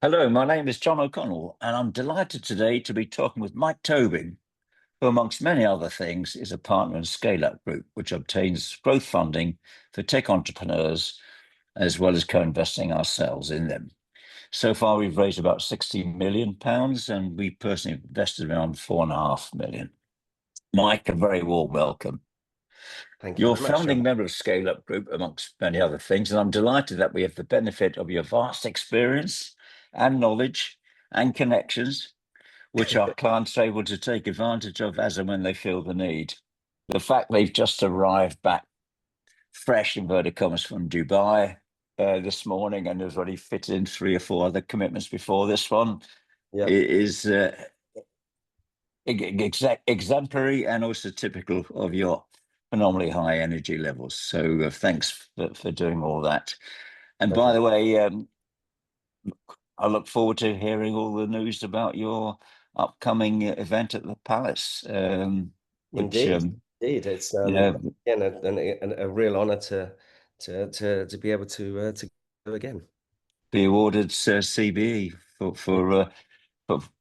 Hello, my name is John O'Connell, and I'm delighted today to be talking with Mike Tobin, who, amongst many other things, is a partner in Scale Up Group, which obtains growth funding for tech entrepreneurs, as well as co-investing ourselves in them. So far, we've raised about £60 million, and we personally invested around 4.5 million. Mike, a very warm welcome. Thank you You're a very much, founding John. member of Scale Up Group, amongst many other things, and I'm delighted that we have the benefit of your vast experience and knowledge and connections, which our clients are able to take advantage of as and when they feel the need. The fact they've just arrived back fresh, inverted commas, from Dubai this morning and has already fitted in 3 or 4 other commitments before this one Yeah, is exemplary and also typical of your phenomenally high energy levels. So thanks for doing all that. And by pleasure. the way, I look forward to hearing all the news about your upcoming event at the Palace, which Indeed, indeed, it's you know again a real honour to be able to go again. be awarded CBE for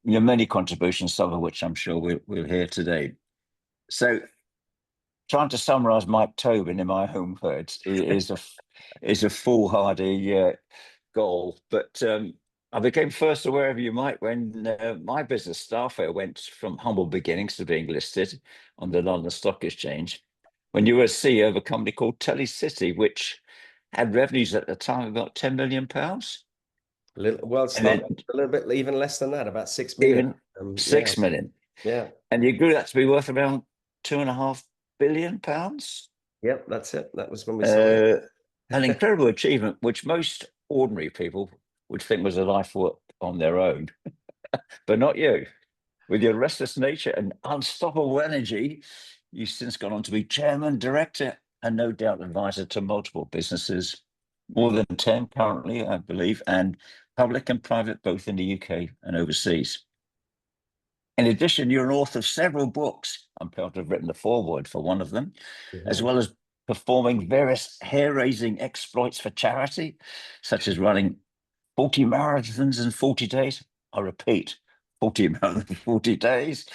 many contributions, some of which I'm sure we'll hear today. So, trying to summarise Mike Tobin in my own words is a foolhardy goal, but I became first aware of you, Mike, when my business, Starfair, went from humble beginnings to being listed on the London Stock Exchange. When you were CEO of a company called Telecity, which had revenues at the time of about £10 million, Well, it and started then a little bit even less than that, about 6 million. even Yeah, 6 million, yeah, and you grew that to be worth around £2.5 billion. yep. That's it. That was when we sold Uh, an it. incredible achievement, which most ordinary people would think was a life work on their own, but not you. With your restless nature and unstoppable energy, you've since gone on to be chairman, director, and no doubt advisor to multiple businesses, more than 10 currently, I believe, and public and private, both in the UK and overseas. In addition, you're an author of several books. I'm proud to have written the foreword for one of them, You as have. well as performing various hair-raising exploits for charity, such as running 40 marathons in 40 days. I repeat, 40 marathons in 40 days,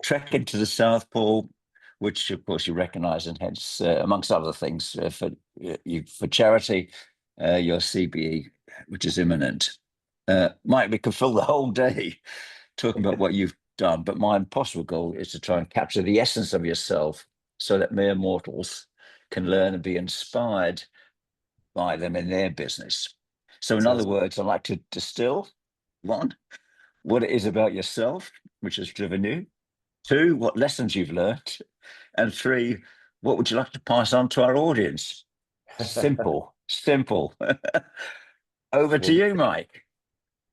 trekking to the South Pole, which of course you recognize, and hence, amongst other things, for charity, your CBE, which is imminent. Mike, we could fill the whole day talking about what you've done, but my impossible goal is to try and capture the essence of yourself so that mere mortals can learn and be inspired by them in their business. So, in other Sounds words, I'd like to distill: one, what it is about yourself which has driven you; two, what lessons you've learned; and three, what would you like to pass on to our audience? good. Simple, simple. Over to Well, you, Mike.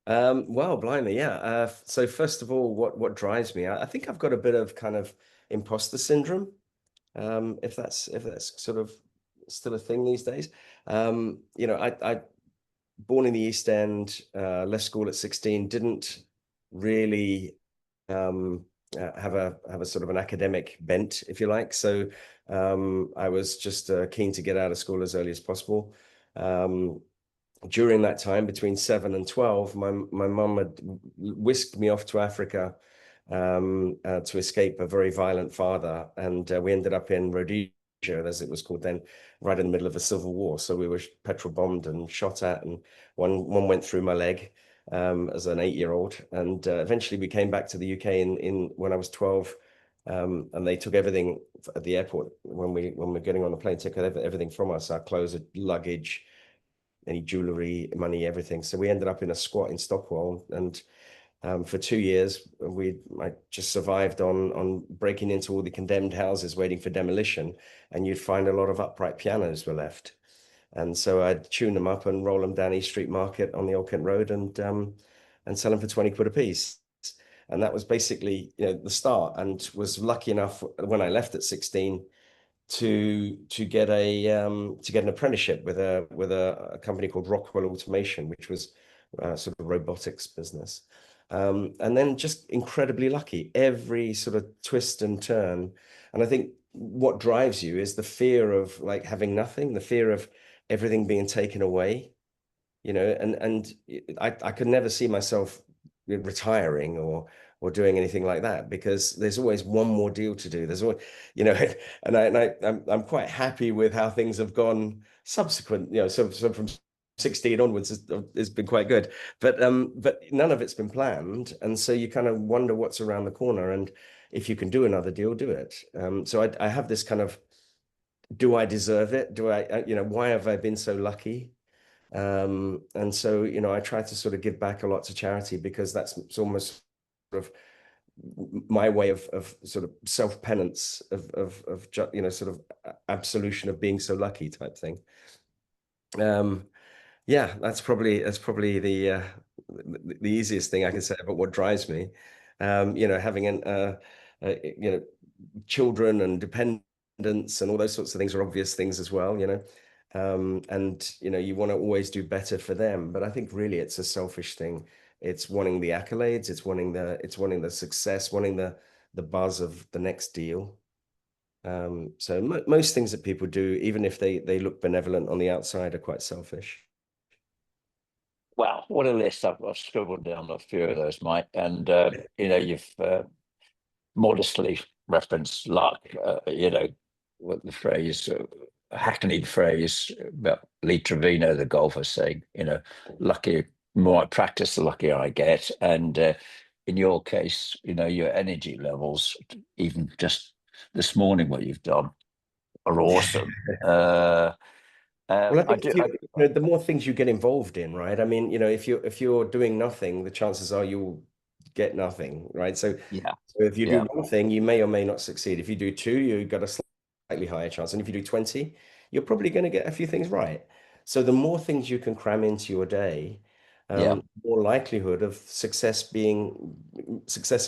well, blimey, yeah. So first of all, what drives me? I think I've got a bit of kind of imposter syndrome. If that's sort of still a thing these days. I born in the East End, left school at 16, didn't really have a sort of an academic bent, if you like. So I was just keen to get out of school as early as possible. During that time, between 7 and 12, my mum had whisked me off to Africa to escape a very violent father, and we ended up in Rhodesia, as it was called then, right in the middle of a civil war. So we were petrol bombed and shot at, and one went through my leg as an 8-year-old, and eventually we came back to the UK in when I was 12. And they took everything at the airport when we're getting on the plane, took everything from us, our clothes, luggage, any jewelry, money, everything. So we ended up in a squat in Stockwell, and for 2 years, I just survived on breaking into all the condemned houses waiting for demolition, and you'd find a lot of upright pianos were left. And so I'd tune them up and roll them down East Street Market on the Old Kent Road and sell them for 20 quid a piece. And that was basically, the start, and was lucky enough when I left at 16 to get an apprenticeship with a company called Rockwell Automation, which was sort of robotics business. And then just incredibly lucky, every sort of twist and turn. And I think what drives you is the fear of like having nothing, the fear of everything being taken away. I could never see myself retiring or doing anything like that, because there's always one more deal to do. There's always, you know, I'm quite happy with how things have gone subsequent, so from 16 onwards has been quite good, but none of it's been planned, and so you kind of wonder what's around the corner, and if you can do another deal, do it. So I have this kind of, do I deserve it? Why have I been so lucky? And so, I try to sort of give back a lot to charity, because that's, it's almost sort of my way of sort of self-penance, sort of absolution of being so lucky type thing. Yeah, that's probably the easiest thing I can say about what drives me. Having children and dependents and all those sorts of things are obvious things as well. And you want to always do better for them, but I think really it's a selfish thing. It's wanting the accolades, it's wanting the success, wanting the buzz of the next deal. So most things that people do, even if they look benevolent on the outside, are quite selfish. Wow, what a list. I've scribbled down a few of those, Mike. And, you've modestly referenced luck, what the phrase, a hackneyed phrase about Lee Trevino, the golfer, saying, lucky, more I practice, the luckier I get. And in your case, your energy levels, even just this morning, what you've done, are awesome. Well, I I think do. the more things you get involved in, right? I mean, if you're doing nothing, the chances are you'll get nothing, right? Yeah, So if you do yeah, one thing, you may or may not succeed. If you do two, you've got a slightly higher chance. And if you do 20, you're probably going to get a few things right. So the more things you can cram into your day, yeah, more likelihood of success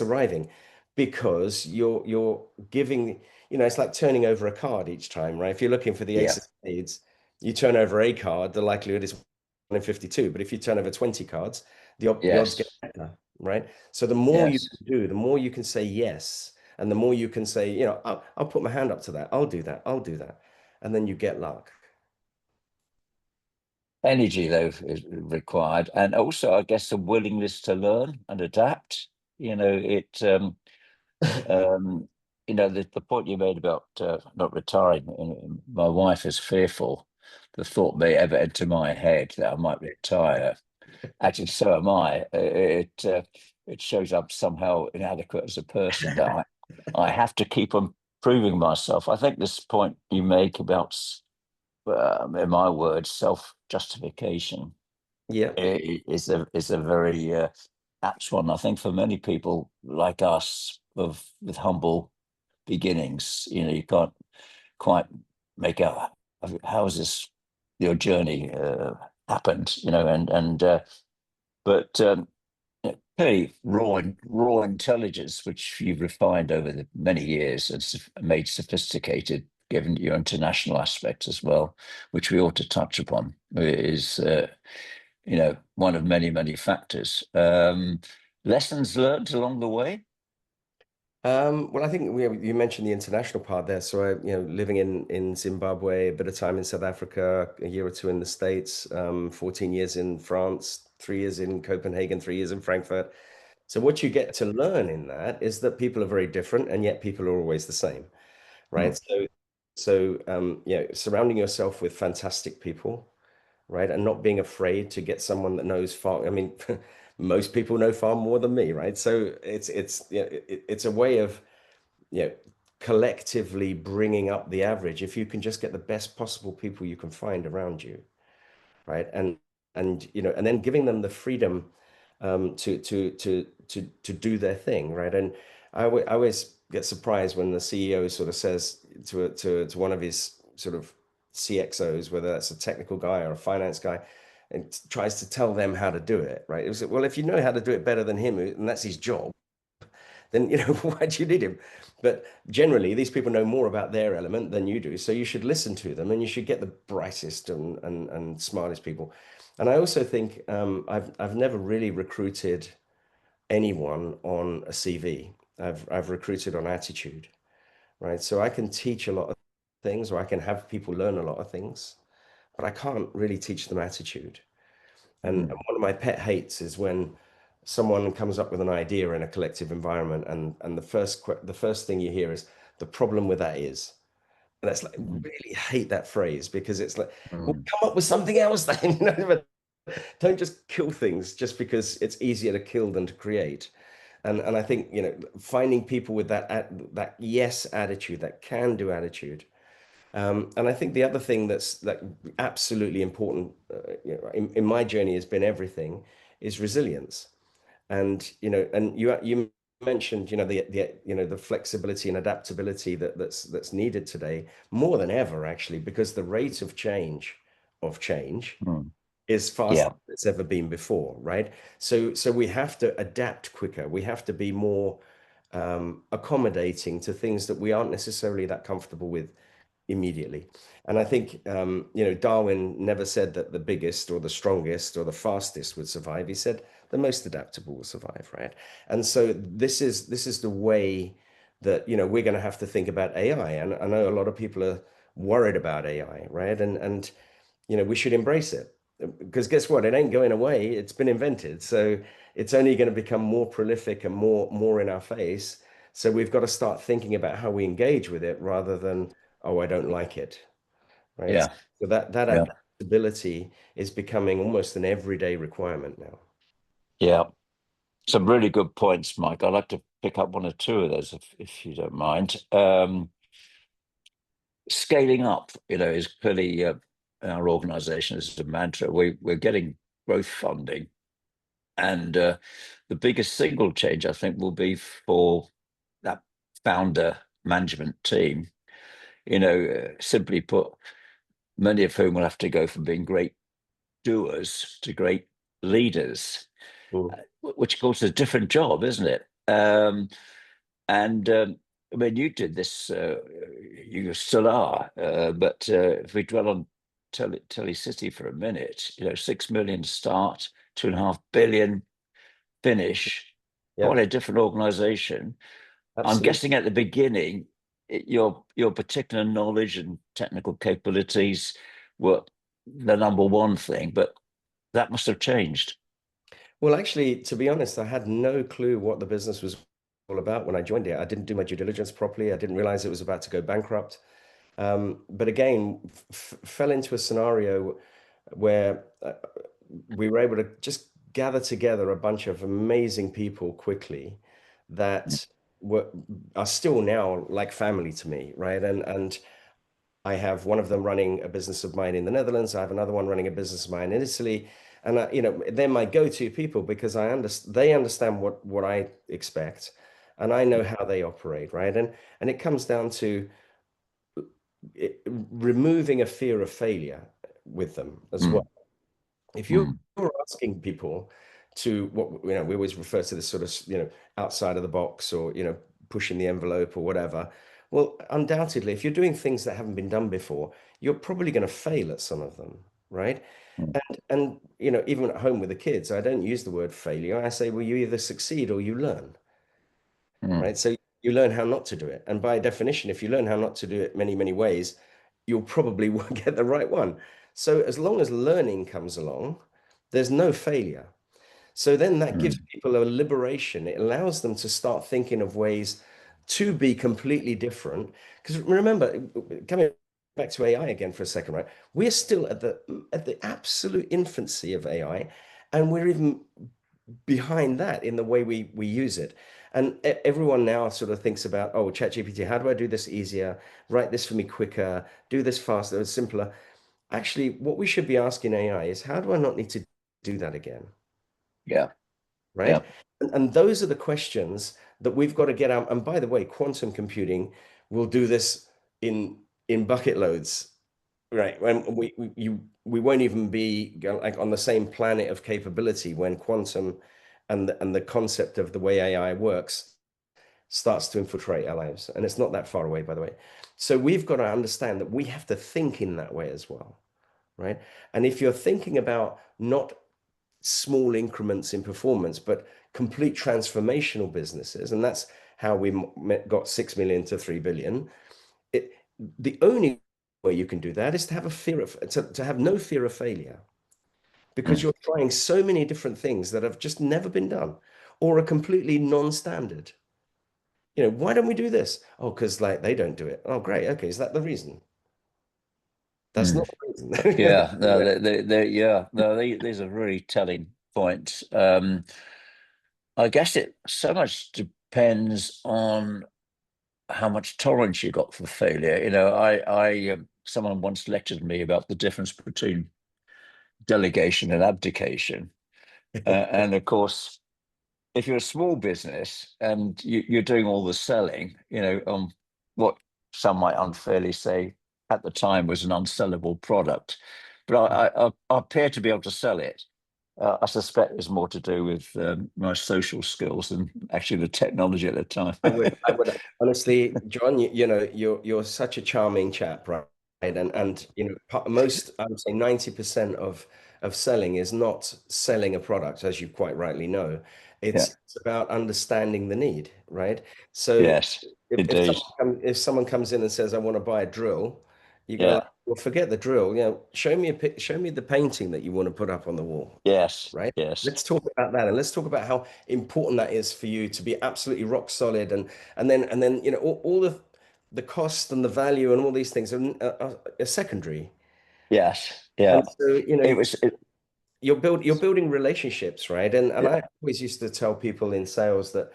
arriving, because you're giving, it's like turning over a card each time, right? If you're looking for the ace yeah, of spades, you turn over a card, the likelihood is 1 in 52. But if you turn over 20 cards, the odds get yes, better, right? So the more you yes. can do, the more you can say yes, and the more you can say, I'll put my hand up to that. I'll do that. I'll do that. And then you get luck. Energy, though, is required, and also, I guess, a willingness to learn and adapt. It. Um, the point you made about not retiring. My wife is fearful. The thought may ever enter my head that I might retire. Actually, so am I. It shows I'm somehow inadequate as a person. That I have to keep on proving myself. I think this point you make about, in my words, self-justification Yeah. is a very apt one. I think for many people like us with humble beginnings, you can't quite make out how has this your journey happened, and but clearly raw intelligence, which you've refined over the many years and made sophisticated, given your international aspect as well, which we ought to touch upon, is one of many, many factors. Lessons learned along the way. Well, I think you mentioned the international part there. So living in Zimbabwe, a bit of time in South Africa, a year or two in the States, 14 years in France, 3 years in Copenhagen, 3 years in Frankfurt. So what you get to learn in that is that people are very different, and yet people are always the same, Hmm. right? So surrounding yourself with fantastic people, right? And not being afraid to get someone that knows far. I mean, most people know far more than me, right? So it's a way of you know collectively bringing up the average. If you can just get the best possible people you can find around you, right? And then giving them the freedom to do their thing, right? And I always get surprised when the CEO sort of says to one of his sort of CXOs, whether that's a technical guy or a finance guy, and tries to tell them how to do it, right? It was, well, if you know how to do it better than him, and that's his job, then why do you need him? But generally, these people know more about their element than you do, so you should listen to them, and you should get the brightest and smartest people. And I also think I've never really recruited anyone on a CV. I've recruited on attitude, right? So I can teach a lot of things, or I can have people learn a lot of things, but I can't really teach them attitude. And one of my pet hates is when someone comes up with an idea in a collective environment, and the first thing you hear is the problem with that is. And that's like, Mm, really hate that phrase because it's like, well, mm, come up with something else then. But don't just kill things just because it's easier to kill than to create. And I think, finding people with that yes attitude, that can do attitude. And I think the other thing that's like absolutely important, in my journey has been everything, is resilience. And you mentioned the flexibility and adaptability that's needed today more than ever, actually, because the rate of change mm. is faster Yeah, than it's ever been before, right? So we have to adapt quicker. We have to be more accommodating to things that we aren't necessarily that comfortable with immediately. And I think Darwin never said that the biggest or the strongest or the fastest would survive. He said the most adaptable will survive, right? And so this is the way that we're going to have to think about AI. And I know a lot of people are worried about AI, right? And we should embrace it because guess what? It ain't going away. It's been invented, so it's only going to become more prolific and more in our face. So we've got to start thinking about how we engage with it rather than, oh, I don't like it, right? yeah, So that yeah, adaptability is becoming almost an everyday requirement now. yeah. Some really good points, Mike. I'd like to pick up one or two of those if you don't mind. Scaling up, is clearly our organization is a mantra. We're getting growth funding, and the biggest single change I think will be for that founder management team. Simply put, many of whom will have to go from being great doers to great leaders, Mm. which of course is a different job, isn't it? And I mean, you did this, you still are, but if we dwell on Telecity for a minute, 6 million start, 2.5 billion finish, quite Yep, a different organization. I'm absolutely. guessing at the beginning, your particular knowledge and technical capabilities were the number one thing, but that must have changed. Well, actually, to be honest, I had no clue what the business was all about when I joined it. I didn't do my due diligence properly. I didn't realize it was about to go bankrupt. But again, fell into a scenario where we were able to just gather together a bunch of amazing people quickly that were are still now like family to me, right? And I have one of them running a business of mine in the Netherlands. I have another one running a business of mine in Italy, and they're my go-to people because they understand what I expect, and I know how they operate, right? And it comes down to removing a fear of failure with them as well. Mm, If you're mm, asking people to what we always refer to this sort of outside of the box or pushing the envelope or whatever. Well, undoubtedly, if you're doing things that haven't been done before, you're probably going to fail at some of them, right? mm, And even at home with the kids, I don't use the word failure. I say, well, you either succeed or you learn, mm, right? So you learn how not to do it. And by definition, if you learn how not to do it many, many ways, you'll probably get the right one. So as long as learning comes along, there's no failure. So then that gives mm, people a liberation. It allows them to start thinking of ways to be completely different. Because remember, coming back to AI again for a second, right? We're still at the absolute infancy of AI, and we're even behind that in the way we use it. And everyone now sort of thinks about, oh, ChatGPT, how do I do this easier? Write this for me quicker, do this faster, simpler. Actually, what we should be asking AI is, how do I not need to do that again? yeah, yeah. Right? And those are the questions that we've got to get out. And by the way, quantum computing will do this in bucket loads, right? When we won't even be like on the same planet of capability when quantum and the concept of the way AI works starts to infiltrate our lives. And it's not that far away, by the way. So we've got to understand that we have to think in that way as well, right? And if you're thinking about not small increments in performance, but complete transformational businesses. And that's how we got 6 million to 3 billion. It, the only way you can do that is to have a fear of, to have no fear of failure. because mm, you're trying so many different things that have just never been done or are completely non-standard. Why don't we do this? Oh, because like they don't do it. Oh, great. Okay, is that the reason? That's mm. not the reason. Yeah, no, yeah, no, these are really telling points. I guess it so much depends on how much tolerance you got for failure. Someone once lectured me about the difference between delegation and abdication, and of course, if you're a small business and you're doing all the selling, what some might unfairly say at the time was an unsellable product, but I appear to be able to sell it. I suspect it's more to do with my social skills than actually the technology at the time. I would honestly, John, you're such a charming chap, right? And most, I would say 90% of selling is not selling a product, as you quite rightly know. Yeah. It's about understanding the need, right? So Yes, if, if indeed. if someone comes in and says, I want to buy a drill, you go like, Yeah. well, forget the drill. Show me the painting that you want to put up on the wall, Yes. right? Yes. Let's talk about that, and let's talk about how important that is for you to be absolutely rock solid, and then all the cost and the value and all these things are secondary. Yes. Yeah. And so It was. you're building relationships, right? And I Yeah. always used to tell people in sales that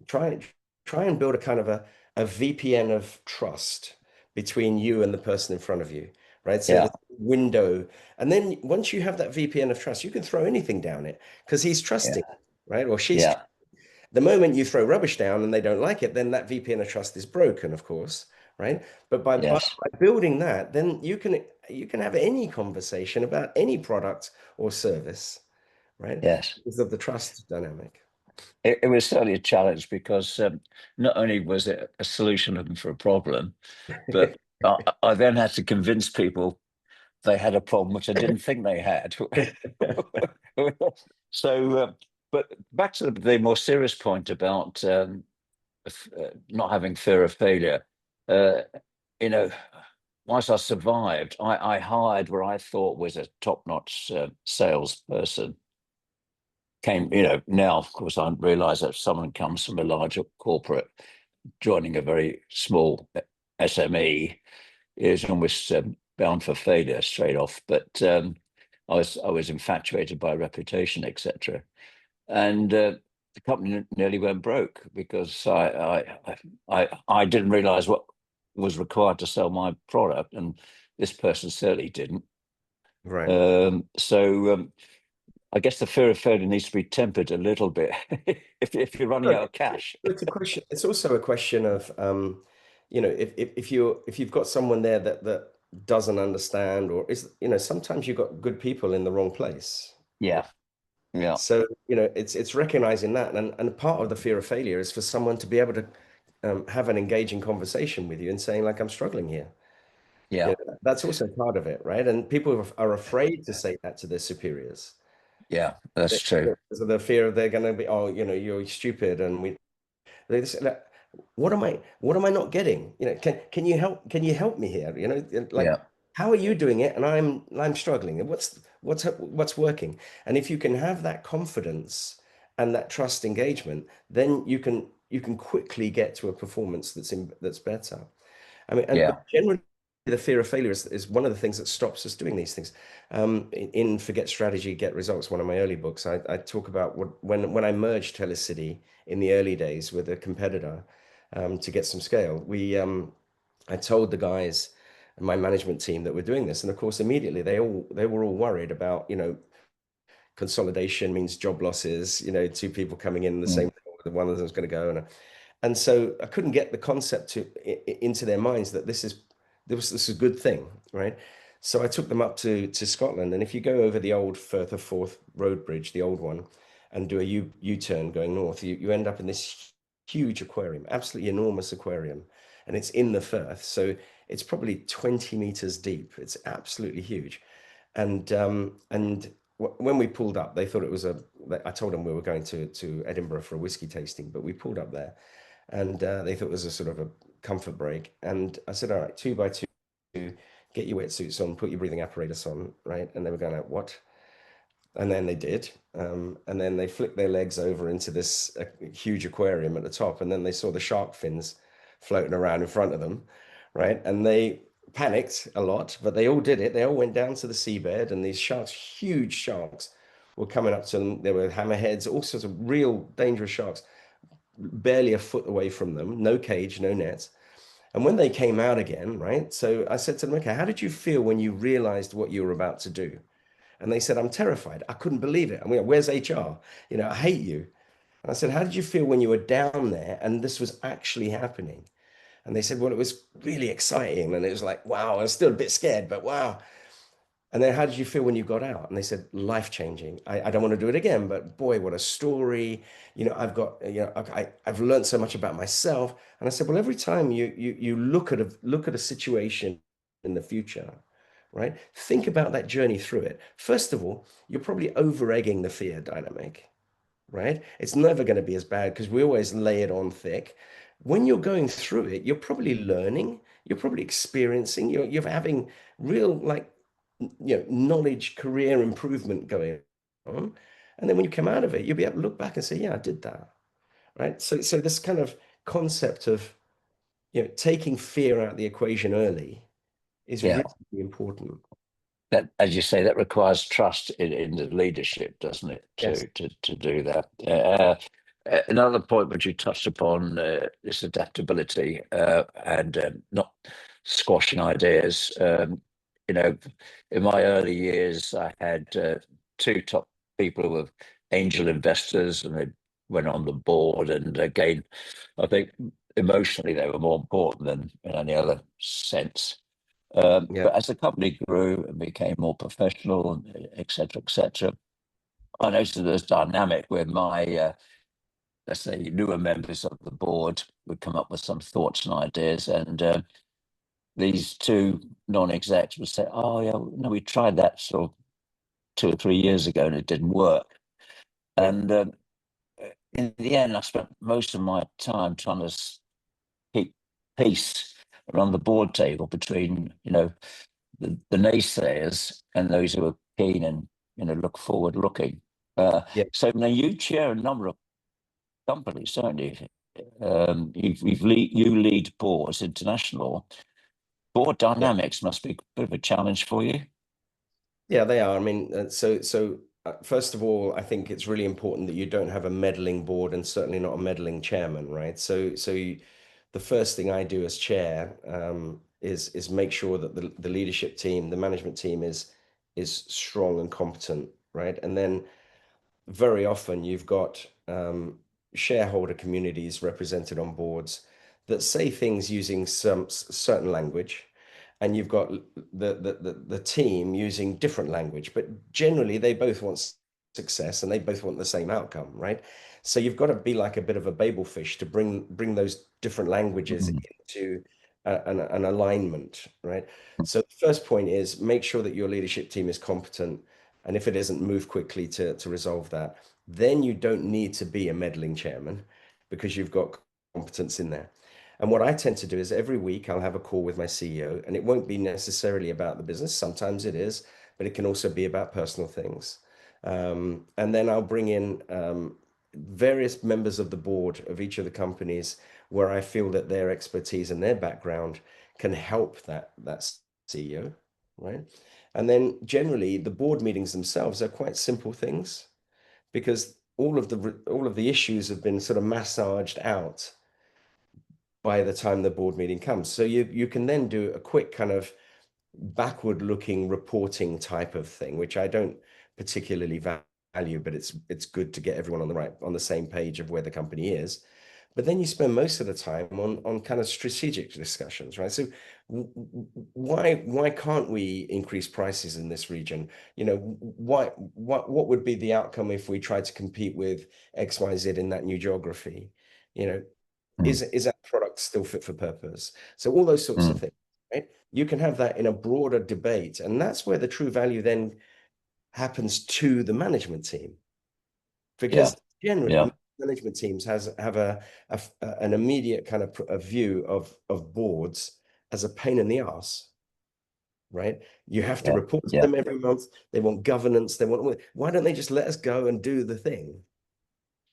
try try and build a kind of a VPN of trust between you and the person in front of you, right? So Yeah. the window, and then once you have that VPN of trust, you can throw anything down it because he's trusting, Yeah. right? Or she's. Yeah. The moment you throw rubbish down and they don't like it, then that VPN of trust is broken, of course, right? But Yes. by building that, then you can have any conversation about any product or service, right? Yes. Because of the trust dynamic. It was certainly a challenge because not only was it a solution looking for a problem, but I then had to convince people they had a problem which I didn't think they had. So, but back to the more serious point about not having fear of failure. Uh, you know, Once I survived, I hired where I thought was a top-notch salesperson. Now of course I realise that if someone comes from a larger corporate joining a very small SME is almost bound for failure straight off. But I was infatuated by reputation, etc. And the company nearly went broke because I didn't realise what was required to sell my product, and this person certainly didn't. Right. So I guess the fear of failure needs to be tempered a little bit if you're running out Look, of cash. it's a question. It's also a question of, if you've got someone there that doesn't understand, or sometimes you've got good people in the wrong place. Yeah, yeah, So, it's recognizing that, and part of the fear of failure is for someone to be able to have an engaging conversation with you and saying, like, I'm struggling here. yeah, That's also part of it, right? And people are afraid to say that to their superiors. yeah. That's true. Because of the fear of they're going to be, oh, you're stupid, and they say, like, what am I not getting? Can you help me here? Like, Yeah, how are you doing it? And I'm struggling. And what's working? And if you can have that confidence and that trust engagement, then you can quickly get to a performance that's better. I mean, but yeah. generally, the fear of failure is one of the things that stops us doing these things. In Forget Strategy, Get Results, one of my early books, I talk about when I merged Telecity in the early days with a competitor, to get some scale. I told the guys, my management team, that we're doing this, and of course, immediately they were all worried about, consolidation means job losses. Two people coming in the same, Mm, one of them's going to go, and so I couldn't get the concept into their minds that this is a good thing, right? So I took them up to Scotland, and if you go over the old Firth of Forth road bridge, the old one, and do a U-turn going north, you end up in this huge aquarium, absolutely enormous aquarium, and it's in the Firth, so it's probably 20 meters deep. It's absolutely huge, and when we pulled up, they thought it was I told them we were going to Edinburgh for a whiskey tasting, but we pulled up there, and they thought it was a sort of a comfort break. And I said, all right, two by two, get your wetsuits on, put your breathing apparatus on, right? And they were going like, what? And then they did. And then they flicked their legs over into this huge aquarium at the top. And then they saw the shark fins floating around in front of them, right? And they panicked a lot, but they all did it. They all went down to the seabed, and these sharks, huge sharks, were coming up to them. There were hammerheads, all sorts of real dangerous sharks, barely a foot away from them, no cage, no nets. And when they came out again, right? So I said to them, okay, how did you feel when you realized what you were about to do? And they said, I'm terrified. I couldn't believe it. I mean, where's HR? I hate you. And I said, how did you feel when you were down there and this was actually happening? And they said, well, it was really exciting. And it was like, wow, I was still a bit scared, but wow. And then how did you feel when you got out? And they said, life changing. I don't want to do it again, but boy, what a story. I've got, I've learned so much about myself. And I said, well, every time you look at a situation in the future, right? Think about that journey through it. First of all, you're probably over egging the fear dynamic, right? It's never going to be as bad because we always lay it on thick. When you're going through it, you're probably learning, you're probably experiencing, you're having real like knowledge, career improvement going on. And then when you come out of it, you'll be able to look back and say, yeah, I did that. Right. So this kind of concept of taking fear out of the equation early is Yeah. really important. That, as you say, that requires trust in the leadership, doesn't it, Yes. to do that? Another point which you touched upon is adaptability and not squashing ideas. In my early years, I had two top people who were angel investors, and they went on the board. And again, I think emotionally they were more important than in any other sense. Yeah. But as the company grew and became more professional, and et cetera, I noticed that there's dynamic where my, let's say, newer members of the board would come up with some thoughts and ideas, and these two non-execs would say, "Oh yeah, no, we tried that sort of 2 or 3 years ago and it didn't work." Yeah. And in the end, I spent most of my time trying to keep peace around the board table between, the naysayers and those who are keen and look forward looking. Yeah. So now you chair a number of companies, don't you? You lead boards international. Board Yeah. dynamics must be a bit of a challenge for you. Yeah, they are. I mean, first of all, I think it's really important that you don't have a meddling board and certainly not a meddling chairman, right? The first thing I do as chair is make sure that the leadership team, the management team is strong and competent, right? And then very often you've got shareholder communities represented on boards that say things using some certain language, and you've got the team using different language, but generally they both want success and they both want the same outcome, right? So you've got to be like a bit of a Babel fish to bring those different languages Mm, into an alignment, right? So the first point is make sure that your leadership team is competent, and if it isn't, move quickly to resolve that. Then you don't need to be a meddling chairman because you've got competence in there. And what I tend to do is every week I'll have a call with my CEO, and it won't be necessarily about the business. Sometimes it is, but it can also be about personal things. And then I'll bring in various members of the board of each of the companies where I feel that their expertise and their background can help that CEO, right? And then generally the board meetings themselves are quite simple things because all of the issues have been sort of massaged out by the time the board meeting comes. So you can then do a quick kind of backward looking reporting type of thing, which I don't particularly value, but it's good to get everyone on the same page of where the company is. But then you spend most of the time on kind of strategic discussions, right? So why can't we increase prices in this region? What would be the outcome if we tried to compete with XYZ in that new geography? You know, mm, is that product still fit for purpose? So all those sorts of mm. things, right? You can have that in a broader debate, and that's where the true value then happens to the management team, Yeah, because generally yeah, management teams have an immediate kind of a view of boards as a pain in the ass, right? You have to Yeah. report to Yeah. them every month. They want governance. They want, why don't they just let us go and do the thing?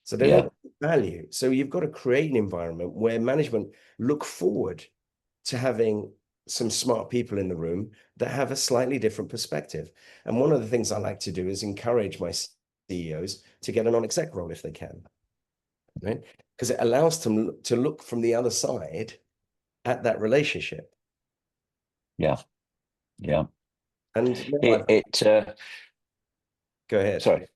So they Yeah. don't value. So you've got to create an environment where management look forward to having some smart people in the room that have a slightly different perspective. And one of the things I like to do is encourage my CEOs to get a non-exec role if they can, right? Because it allows them to look from the other side at that relationship. Yeah. Yeah. And now go ahead. Sorry.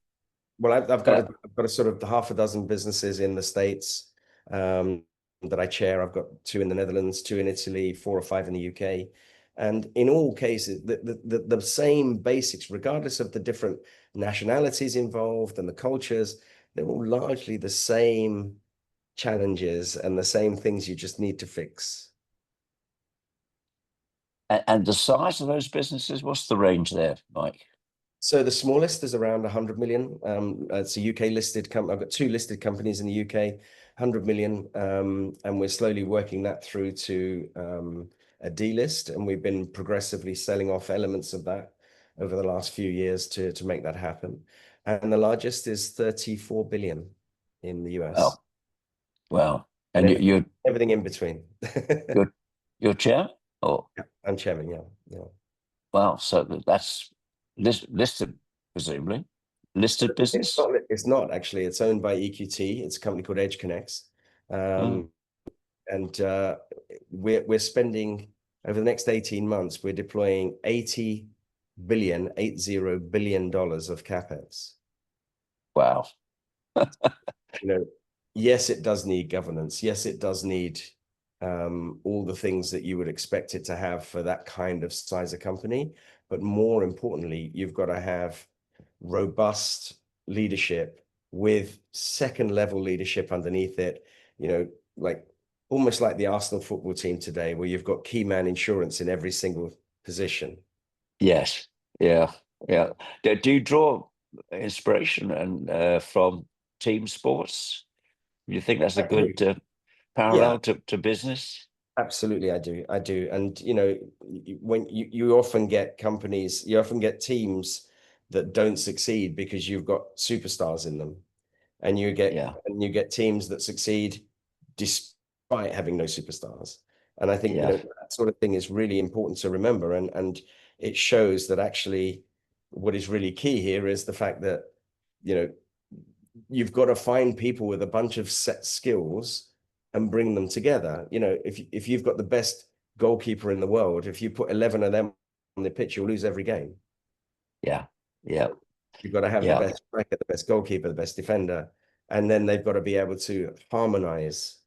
Well, I've got Uh, a sort of half a dozen businesses in the States that I chair. I've got two in the Netherlands, two in Italy, 4 or 5 in the UK. And in all cases, the same basics, regardless of the different nationalities involved and the cultures, they're all largely the same challenges and the same things you just need to fix. and the size of those businesses, what's the range there, Mike? So the smallest is around 100 million. It's a UK listed company. I've got 2 listed companies in the UK, 100 million. And we're slowly working that through to a delist. And we've been progressively selling off elements of that over the last few years to make that happen. And the largest is 34 billion in the US. Well, well, And and everything in between. you're you're chair? Oh, I'm chairman, yeah. Yeah. wow. So that's listed, presumably. Listed business? It's not actually. It's owned by EQT. It's a company called Edge Connects. Oh, And we're spending over the next 18 months, we're deploying $80 billion of CapEx. wow. You know, yes, it does need governance. Yes, it does need all the things that you would expect it to have for that kind of size of company. But more importantly, you've got to have robust leadership with second level leadership underneath it, like almost like the Arsenal football team today, where you've got key man insurance in every single position. Yes. Yeah. Yeah. Do you draw inspiration and from team sports? Do you think that's a I do. good Yeah, parallel to business? absolutely. I do. I do. And, when you often get companies, you often get teams that don't succeed because you've got superstars in them. And Yeah. you get teams that succeed despite having no superstars. And I think, Yeah. that sort of thing is really important to remember. And it shows that actually what is really key here is the fact that, you know, you've got to find people with a bunch of set skills and bring them together. If you've got the best goalkeeper in the world, if you put 11 of them on the pitch, you'll lose every game. Yeah. Yeah. You've got to have the Yeah. best striker, the best goalkeeper, the best defender, and then they've got to be able to harmonize,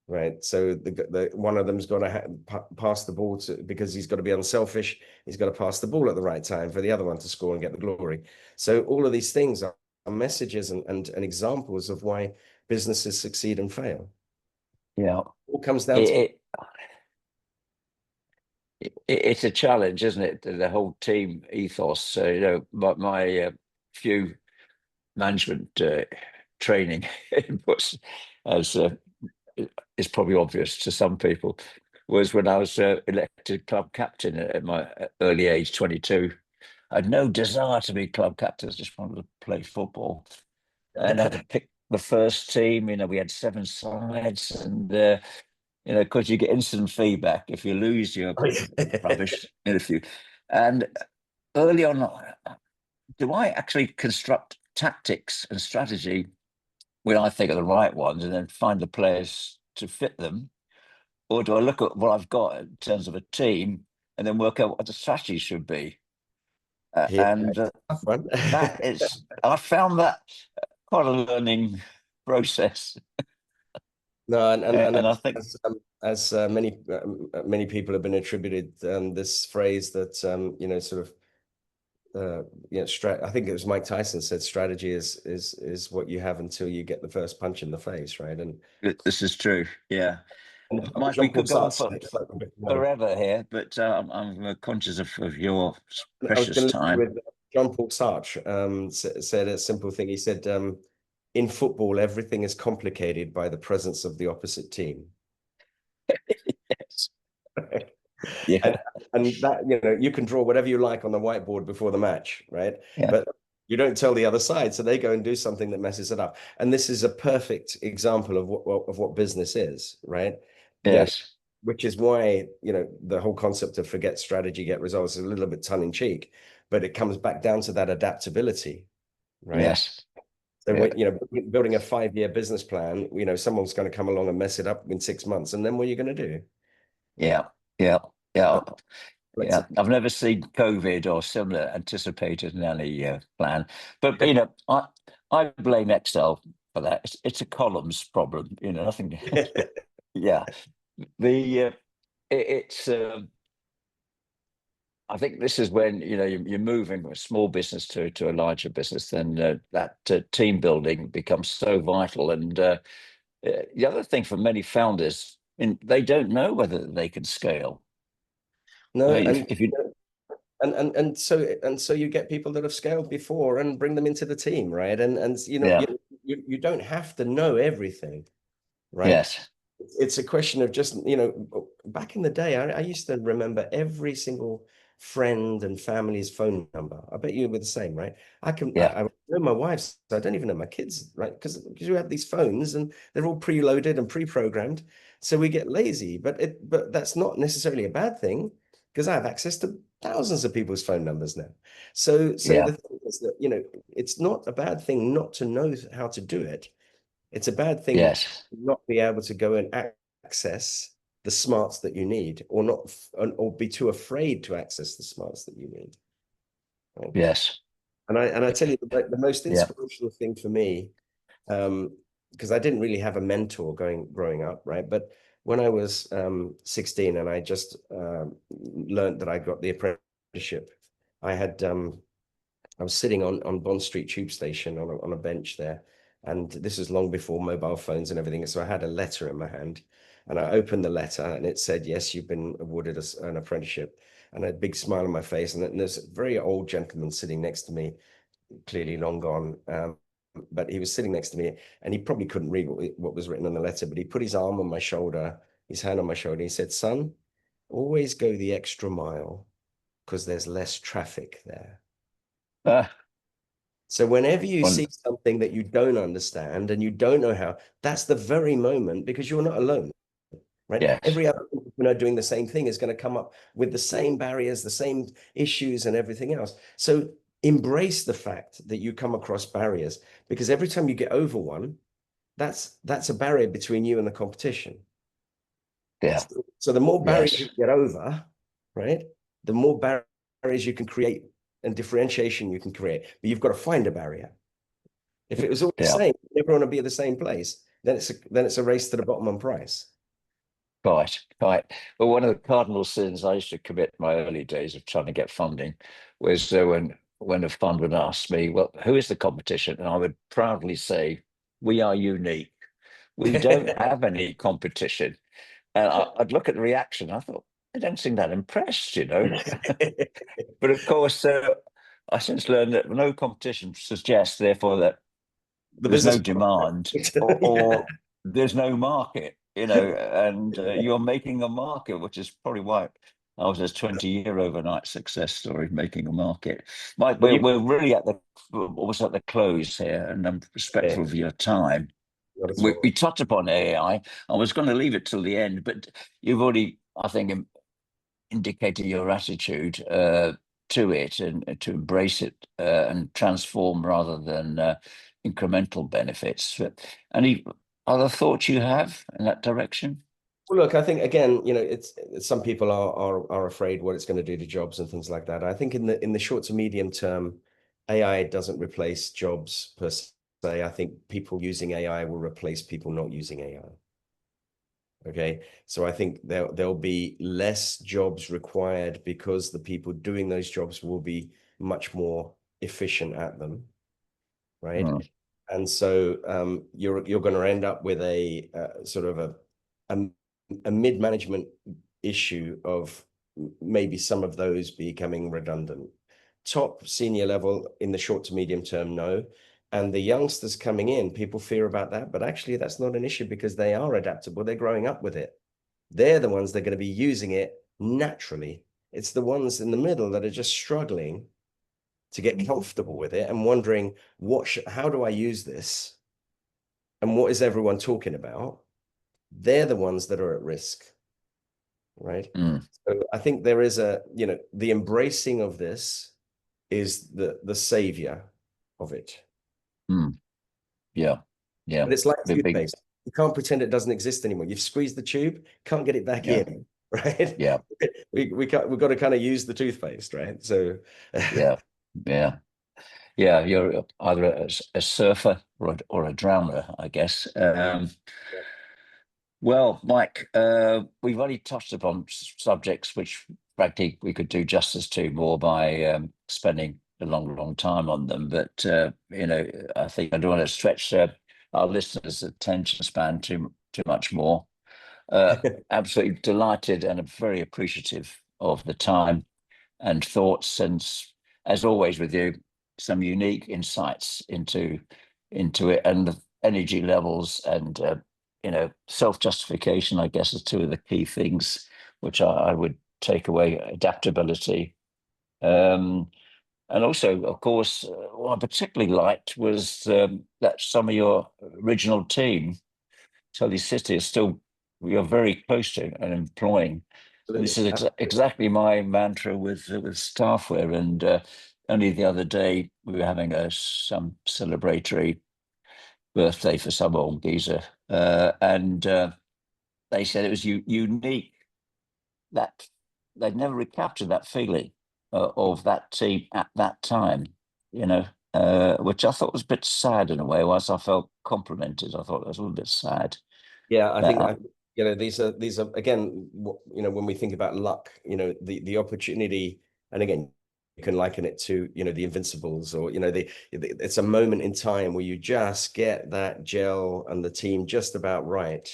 right? So the one of them's got to pass the ball to, because he's got to be unselfish. He's got to pass the ball at the right time for the other one to score and get the glory. So all of these things are messages and examples of why businesses succeed and fail. Yeah. All comes down to It, it's a challenge, isn't it? The whole team ethos. So, my few management training inputs, as is probably obvious to some people, was when I was elected club captain at my early age, 22. I had no desire to be club captain, I just wanted to play football. And I had to pick the first team. We had 7 sides, and because you get instant feedback. If you lose, you're rubbish. If you and early on, do I actually construct tactics and strategy when I think of the right ones, and then find the players to fit them, or do I look at what I've got in terms of a team and then work out what the strategy should be? yeah, And tough one. I found that quite a learning process. No, and And I think as many people have been attributed this phrase that sort of I think it was Mike Tyson said strategy is what you have until you get the first punch in the face, right? this is true. Yeah. And Mike, we Jean-Paul could go on Sartre said forever here, but I'm conscious of your I was precious going to leave time. you with Jean-Paul Sartre said a simple thing. He said, in football, everything is complicated by the presence of the opposite team. Yes. Yeah. And that, you know, you can draw whatever you like on the whiteboard before the match, right? Yeah. But you don't tell the other side, so they go and do something that messes it up. And this is a perfect example of what business is, right? That Yes. which is why, you know, the whole concept of forget strategy, get results is a little bit tongue in cheek, but it comes back down to that adaptability, right? Yes. So Yeah. when, you know, building a 5-year business plan, you know, someone's going to come along and mess it up in 6 months, and then what are you going to do? Yeah. Yeah. Yeah. Yeah. Flexible. I've never seen COVID or similar anticipated in any plan, but I blame Excel for that. It's a columns problem, nothing. Yeah. The it's I think this is when you're moving from a small business to a larger business, then that team building becomes so vital. And the other thing for many founders, they don't know whether they can scale. No, If you and so you get people that have scaled before and bring them into the team, right? And you know, Yeah. you don't have to know everything, right? Yes. It's a question of just, you know, back in the day, I used to remember every single friend and family's phone number. I bet you were the same, right? Yeah. I know my wife's, I don't even know my kids, right? Because we have these phones and they're all preloaded and pre-programmed. So we get lazy, but that's not necessarily a bad thing because I have access to thousands of people's phone numbers now. So Yeah. the thing is that, you know, it's not a bad thing not to know how to do it. It's a bad thing Yes. to not be able to go and access the smarts that you need, or not, or be too afraid to access the smarts that you need. Right? Yes. And I tell you, the most Yeah. inspirational thing for me, because I didn't really have a mentor growing up, right? But when I was 16 and I just learned that I got the apprenticeship, I had I was sitting on Bond Street Tube Station on a bench there. And this is long before mobile phones and everything. So I had a letter in my hand and I opened the letter and it said, yes, you've been awarded an apprenticeship. And I had a big smile on my face. And then there's a very old gentleman sitting next to me, clearly long gone. But he was sitting next to me and he probably couldn't read what was written on the letter, but he put his arm on my shoulder, his hand on my shoulder. He said, son, always go the extra mile because there's less traffic there. Uh, So whenever you on, see something that you don't understand and you don't know how, that's the very moment, because you're not alone, right? yes. Every other entrepreneur doing the same thing is going to come up with the same barriers, the same issues and everything else. So embrace the fact that you come across barriers, because every time you get over one, that's a barrier between you and the competition. Yeah. So the more barriers you Yes. get over, right, the more barriers you can create and differentiation you can create. But you've got to find a barrier. If it was all the Yeah. same, everyone would be at the same place. Then it's a race to the bottom on price. Right. Right. Well, one of the cardinal sins I used to commit in my early days of trying to get funding was when a fund would ask me, well, who is the competition? And I would proudly say, we are unique. We don't have any competition. And I'd look at the reaction. I thought, they don't seem that impressed. But of course, I since learned that no competition suggests, therefore, that The there's no business. demand Yeah. or there's no market, and you're making a market, which is probably why I was a 20-year overnight success story, making a market. Mike, Well, we're really almost at the close here, and I'm respectful of your time. not at We all. touched upon AI. I was going to leave it till the end, but you've already, I think, indicated your attitude to it and to embrace it and transform rather than incremental benefits. Any other thoughts you have in that direction? Well, look, I think again, you know, it's some people are afraid what it's going to do to jobs and things like that. I think in the short to medium term, AI doesn't replace jobs per se. I think people using AI will replace people not using AI. Okay, so I think there'll be less jobs required because the people doing those jobs will be much more efficient at them, right? Mm, And so you're going to end up with a sort of a, a mid-management issue of maybe some of those becoming redundant. Top senior level in the short to medium term, no. And the youngsters coming in, people fear about that, but actually that's not an issue because they are adaptable. They're growing up with it. They're the ones that are going to be using it naturally. It's the ones in the middle that are just struggling to get comfortable with it and wondering how do I use this and what is everyone talking about? They're the ones that are at risk, right? Mm, So I think there is the embracing of this is the savior of it. mm, yeah, yeah. But it's like Big, toothpaste. You can't pretend it doesn't exist anymore. You've squeezed the tube, can't get it back yeah, in, right? yeah, We've got to kind of use the toothpaste, right? So yeah, yeah. Yeah, you're either a surfer or a drowner, I guess. Well, Mike, we've already touched upon subjects which, frankly, we could do justice to more by spending a long, long time on them. But I think I don't want to stretch our listeners' attention span too much more. Absolutely delighted and very appreciative of the time and thoughts, and as always with you, some unique insights into it, and the energy levels, and self-justification, I guess, is two of the key things which I would take away. Adaptability, and also, of course, what I particularly liked was that some of your original team, Tully City, is still, you're very close to and employing. And this absolutely. is Absolutely. exactly my mantra with staffware. And only the other day we were having some celebratory birthday for some old geezer, and they said it was unique that they'd never recaptured that feeling of that team at that time. Which I thought was a bit sad in a way. Whilst I felt complimented, I thought it was a little bit sad. Yeah, I That think these are again, when we think about luck, the opportunity, and again, you can liken it to the Invincibles, or it's a moment in time where you just get that gel and the team just about right.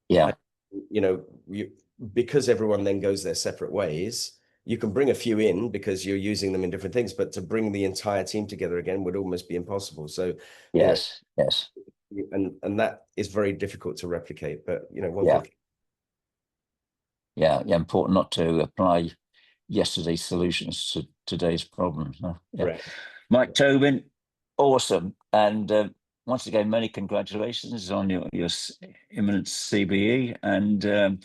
Yeah, And, you because everyone then goes their separate ways. You can bring a few in because you're using them in different things, but to bring the entire team together again would almost be impossible. So, you know, yes, yes, and that is very difficult to replicate. But one yeah, thing. yeah, yeah. Important not to apply yesterday's solutions to today's problems. Huh? Yeah. Correct. Mike Tobin, awesome. And once again, many congratulations on your imminent CBE. And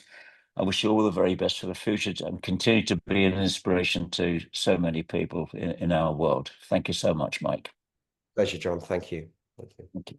I wish you all the very best for the future, and continue to be an inspiration to so many people in our world. Thank you so much, Mike. Pleasure, John. Thank you. Thank you. Thank you.